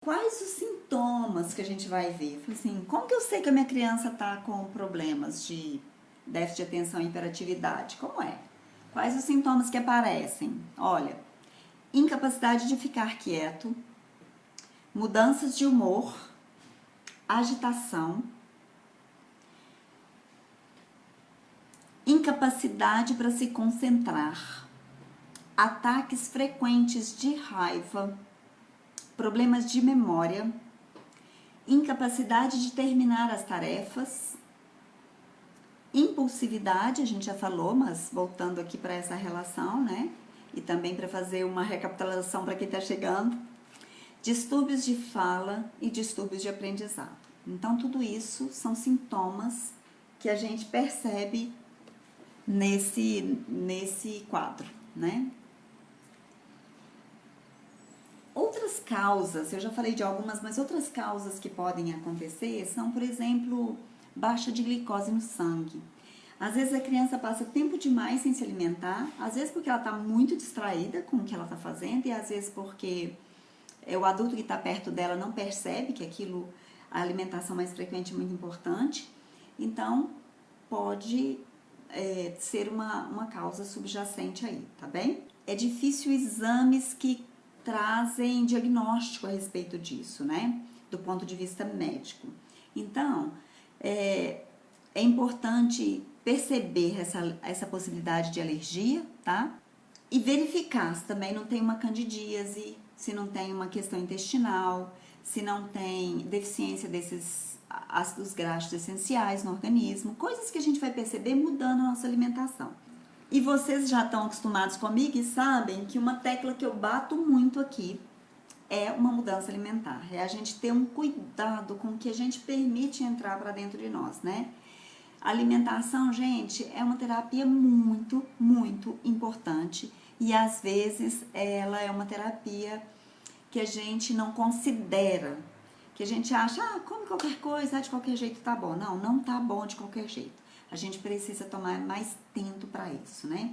Quais os sintomas que a gente vai ver? Assim, como que eu sei que a minha criança está com problemas de déficit de atenção e hiperatividade? Como é? Quais os sintomas que aparecem? Olha, incapacidade de ficar quieto, mudanças de humor, agitação, incapacidade para se concentrar, ataques frequentes de raiva, problemas de memória, incapacidade de terminar as tarefas, impulsividade, a gente já falou, mas voltando aqui para essa relação, né? E também para fazer uma recapitulação para quem está chegando, distúrbios de fala e distúrbios de aprendizado. Então, tudo isso são sintomas que a gente percebe nesse quadro, né? Outras causas, eu já falei de algumas, mas outras causas que podem acontecer são, por exemplo, baixa de glicose no sangue. Às vezes a criança passa tempo demais sem se alimentar, às vezes porque ela está muito distraída com o que ela está fazendo e às vezes porque o adulto que está perto dela não percebe que a alimentação mais frequente é muito importante. Então, pode ser uma causa subjacente aí, tá bem? É difícil exames que trazem diagnóstico a respeito disso, né? Do ponto de vista médico. Então, é importante perceber essa possibilidade de alergia, tá? E verificar se também não tem uma candidíase, se não tem uma questão intestinal, se não tem deficiência desses ácidos graxos essenciais no organismo, coisas que a gente vai perceber mudando a nossa alimentação. E vocês já estão acostumados comigo e sabem que uma tecla que eu bato muito aqui é uma mudança alimentar. É a gente ter um cuidado com o que a gente permite entrar para dentro de nós, né? A alimentação, gente, é uma terapia muito, muito importante e às vezes ela é uma terapia que a gente não considera, que a gente acha, come qualquer coisa, de qualquer jeito tá bom. Não, não tá bom de qualquer jeito. A gente precisa tomar mais tempo para isso, né?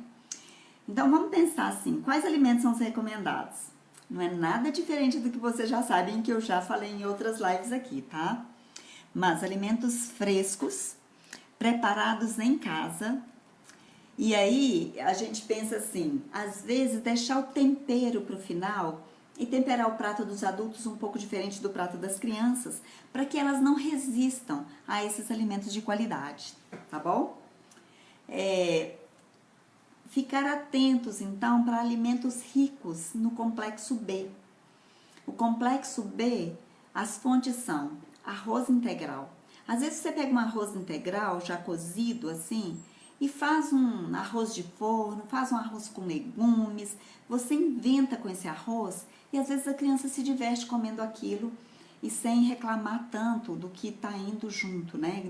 Então, vamos pensar assim, quais alimentos são os recomendados? Não é nada diferente do que vocês já sabem, que eu já falei em outras lives aqui, tá? Mas alimentos frescos, preparados em casa. E aí, a gente pensa assim, às vezes deixar o tempero pro final e temperar o prato dos adultos um pouco diferente do prato das crianças, para que elas não resistam a esses alimentos de qualidade, tá bom? Ficar atentos, então, para alimentos ricos no complexo B. O complexo B, as fontes são arroz integral. Às vezes você pega um arroz integral, já cozido assim, e faz um arroz de forno, faz um arroz com legumes, você inventa com esse arroz e às vezes a criança se diverte comendo aquilo e sem reclamar tanto do que está indo junto, né?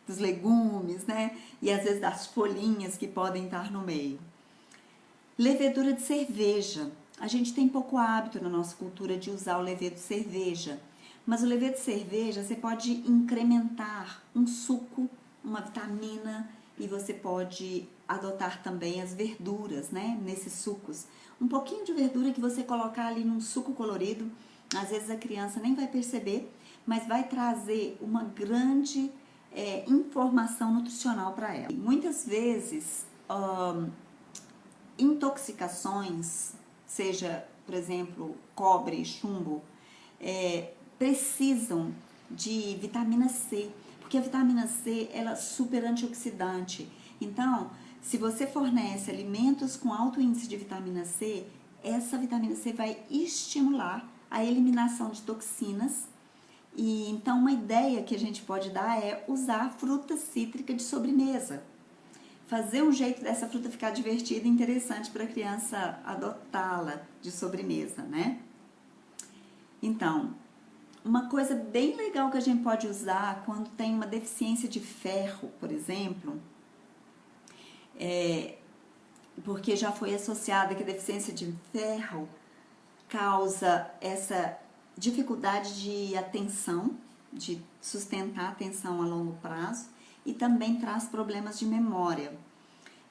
Dos legumes, né? E às vezes das folhinhas que podem estar no meio. Levedura de cerveja. A gente tem pouco hábito na nossa cultura de usar o levedo de cerveja, mas o levedo de cerveja você pode incrementar um suco, uma vitamina, e você pode adotar também as verduras, né, nesses sucos. Um pouquinho de verdura que você colocar ali num suco colorido, às vezes a criança nem vai perceber, mas vai trazer uma grande informação nutricional para ela. Muitas vezes, intoxicações, seja, por exemplo, cobre, chumbo, precisam de vitamina C, porque a vitamina C ela é super antioxidante. Então, se você fornece alimentos com alto índice de vitamina C, essa vitamina C vai estimular a eliminação de toxinas. E então uma ideia que a gente pode dar é usar fruta cítrica de sobremesa. Fazer um jeito dessa fruta ficar divertida e interessante para a criança adotá-la de sobremesa, né? Então, uma coisa bem legal que a gente pode usar quando tem uma deficiência de ferro, por exemplo, porque já foi associada que a deficiência de ferro causa essa dificuldade de atenção, de sustentar a atenção a longo prazo e também traz problemas de memória.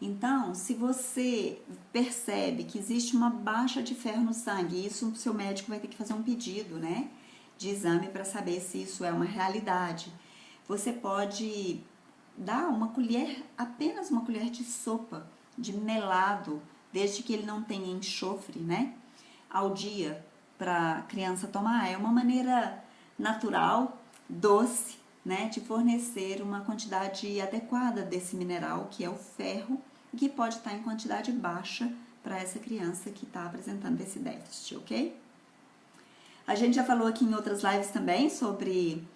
Então, se você percebe que existe uma baixa de ferro no sangue, isso o seu médico vai ter que fazer um pedido, né, de exame para saber se isso é uma realidade. Você pode dar uma colher, apenas uma colher de sopa de melado, desde que ele não tenha enxofre, né, ao dia para a criança tomar. É uma maneira natural, doce, né, de fornecer uma quantidade adequada desse mineral, que é o ferro, e que pode estar em quantidade baixa para essa criança que está apresentando esse déficit, ok? A gente já falou aqui em outras lives também sobre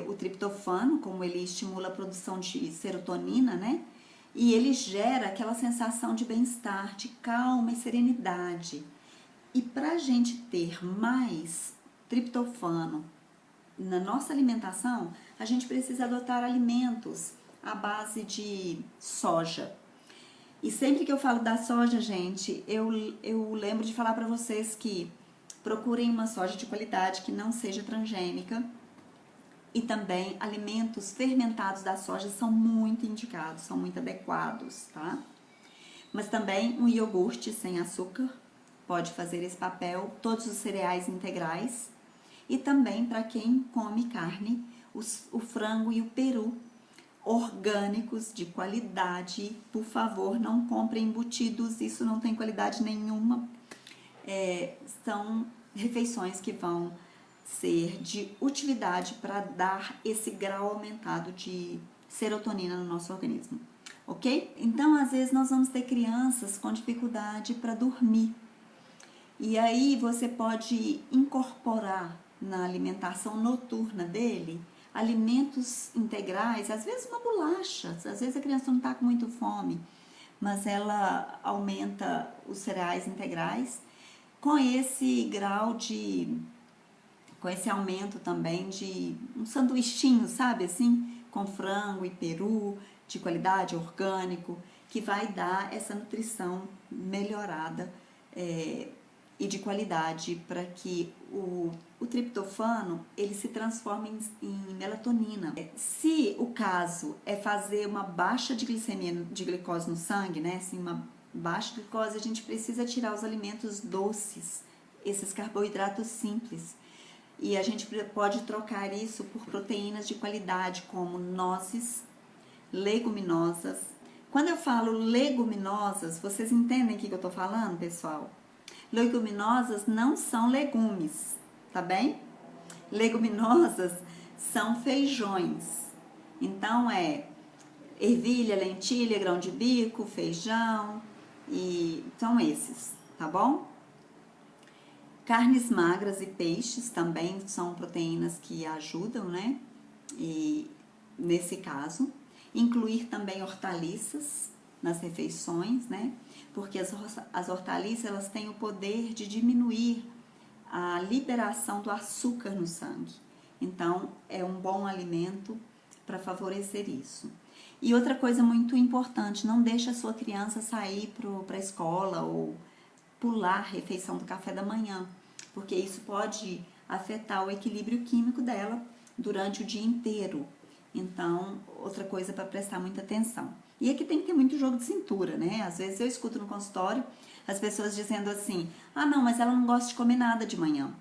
o triptofano, como ele estimula a produção de serotonina, né? E ele gera aquela sensação de bem-estar, de calma e serenidade. E para a gente ter mais triptofano na nossa alimentação, a gente precisa adotar alimentos à base de soja. E sempre que eu falo da soja, gente, eu lembro de falar para vocês que procurem uma soja de qualidade que não seja transgênica. E também alimentos fermentados da soja são muito indicados, são muito adequados, tá? Mas também um iogurte sem açúcar pode fazer esse papel, todos os cereais integrais. E também para quem come carne, o frango e o peru orgânicos de qualidade. Por favor, não comprem embutidos, isso não tem qualidade nenhuma. São refeições que vão ser de utilidade para dar esse grau aumentado de serotonina no nosso organismo, ok? Então, às vezes, nós vamos ter crianças com dificuldade para dormir. E aí, você pode incorporar na alimentação noturna dele alimentos integrais, às vezes uma bolacha, às vezes a criança não está com muito fome, mas ela aumenta os cereais integrais com esse grau de, com esse aumento também de um sanduichinho, sabe assim, com frango e peru, de qualidade, orgânico, que vai dar essa nutrição melhorada e de qualidade para que o triptofano ele se transforme em melatonina. Se o caso é fazer uma baixa de glicemia, de glicose no sangue, né, assim, uma baixa glicose, a gente precisa tirar os alimentos doces, esses carboidratos simples. E a gente pode trocar isso por proteínas de qualidade, como nozes, leguminosas. Quando eu falo leguminosas, vocês entendem o que eu tô falando, pessoal? Leguminosas não são legumes, tá bem? Leguminosas são feijões. Então, ervilha, lentilha, grão de bico, feijão, e são esses, tá bom? Carnes magras e peixes também são proteínas que ajudam, né? E nesse caso, incluir também hortaliças nas refeições, né? Porque as hortaliças elas têm o poder de diminuir a liberação do açúcar no sangue. Então, é um bom alimento para favorecer isso. E outra coisa muito importante, não deixe a sua criança sair para a escola ou pular a refeição do café da manhã, porque isso pode afetar o equilíbrio químico dela durante o dia inteiro. Então, outra coisa para prestar muita atenção. E aqui tem que ter muito jogo de cintura, né? Às vezes eu escuto no consultório as pessoas dizendo assim: ah, não, mas ela não gosta de comer nada de manhã.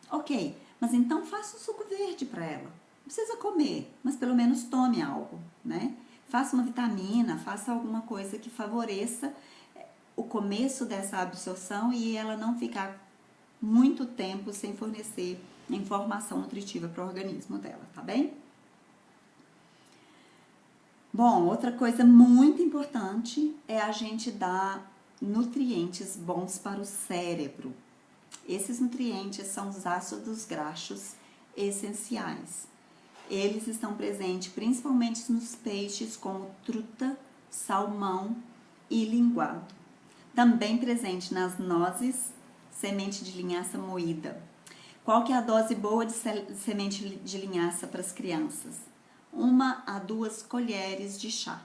Ok, mas então faça um suco verde para ela. Não precisa comer, mas pelo menos tome algo, né? Faça uma vitamina, faça alguma coisa que favoreça o começo dessa absorção e ela não ficar muito tempo sem fornecer informação nutritiva para o organismo dela, tá bem? Bom, outra coisa muito importante é a gente dar nutrientes bons para o cérebro. Esses nutrientes são os ácidos graxos essenciais. Eles estão presentes principalmente nos peixes como truta, salmão e linguado. Também presente nas nozes, semente de linhaça moída. Qual que é a dose boa de semente de linhaça para as crianças? 1 a 2 colheres de chá.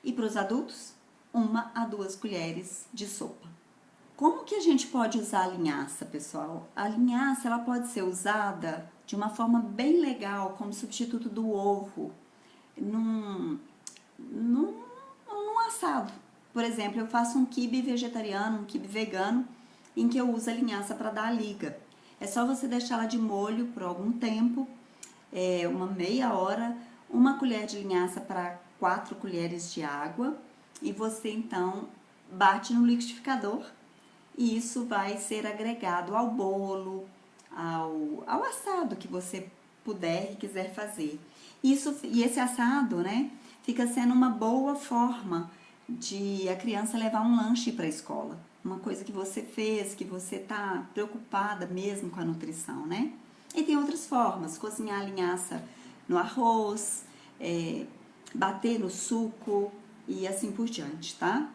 E para os adultos, 1 a 2 colheres de sopa. Como que a gente pode usar a linhaça, pessoal? A linhaça ela pode ser usada de uma forma bem legal, como substituto do ovo, num assado, Por exemplo, eu faço um quibe vegetariano, um quibe vegano, em que eu uso a linhaça para dar a liga. É só você deixá-la de molho por algum tempo, uma meia hora, uma colher de linhaça para 4 colheres de água, e você então bate no liquidificador e isso vai ser agregado ao bolo, ao assado que você puder e quiser fazer. E esse assado, né, fica sendo uma boa forma de a criança levar um lanche para a escola. Uma coisa que você fez, que você tá preocupada mesmo com a nutrição, né? E tem outras formas, cozinhar a linhaça no arroz, bater no suco e assim por diante, tá?